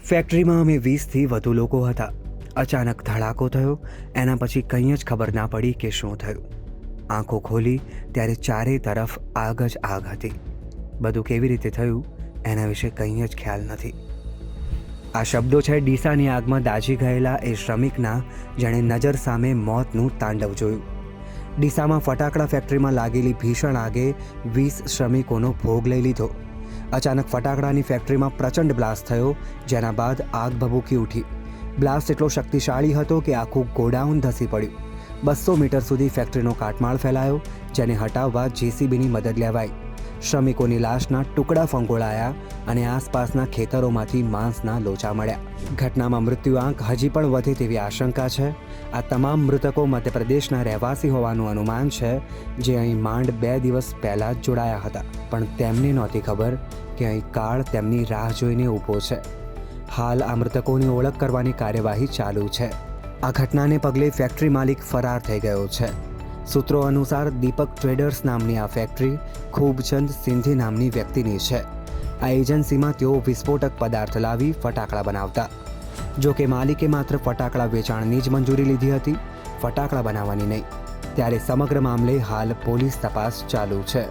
ફેક્ટરીમાં અમે 20થી વધુ લોકો હતા. અચાનક ધડાકો થયો. એના પછી કંઈ જ ખબર ના પડી કે શું થયું. આંખો ખોલી ત્યારે ચારે તરફ આગ જ આગ હતી. બધું કેવી રીતે થયું એના વિશે કંઈ જ ખ્યાલ નથી. આ શબ્દો છે ડીસાની આગમાં દાઝી ગયેલા એ શ્રમિકના, જેણે નજર સામે મોતનું તાંડવ જોયું. ડીસામાં ફટાકડા ફેક્ટરીમાં લાગેલી ભીષણ આગે 20 શ્રમિકોનો ભોગ લઈ લીધો. અચાનક ફટાકડાની ફેક્ટરીમાં પ્રચંડ બ્લાસ્ટ થયો, જેના બાદ આગ ભભૂકી ઉઠી. બ્લાસ્ટ એટલો શક્તિશાળી હતો કે આખું ગોડાઉન ધસી પડ્યું. 200 મીટર સુધી ફેક્ટરીનો કાટમાળ ફેલાયો, જેને હટાવવા જેસીબીની મદદ લેવાઈ. શ્રમિકોની લાશના ટુકડા ફંગોળાયા અને આસપાસના ખેતરોમાંથી માંસના લોચા મળ્યા. ઘટનામાં મૃત્યુઆંક હજી પણ વધે તેવી આશંકા છે. આ તમામ મૃતકો મધ્યપ્રદેશના રહેવાસી હોવાનું અનુમાન છે, જે અહીં માંડ 2 દિવસ પહેલાં જ જોડાયા હતા. પણ તેમને નહોતી ખબર કે અહીં કાળ તેમની રાહ જોઈને ઊભો છે. હાલ આ મૃતકોની ઓળખ કરવાની કાર્યવાહી ચાલુ છે. આ ઘટનાને પગલે ફેક્ટરી માલિક ફરાર થઈ ગયો છે. સૂત્રો અનુસાર દીપક ટ્રેડર્સ નામની આ ફેક્ટરી ખૂબચંદ સિંધી નામની વ્યક્તિની છે. આ એજન્સીમાં તેઓ વિસ્ફોટક પદાર્થ લાવી ફટાકડા બનાવતા. જો કે માલિકે માત્ર ફટાકડા વેચાણની જ મંજૂરી લીધી હતી, ફટાકડા બનાવવાની નહીં. ત્યારે સમગ્ર મામલે હાલ પોલીસ તપાસ ચાલુ છે.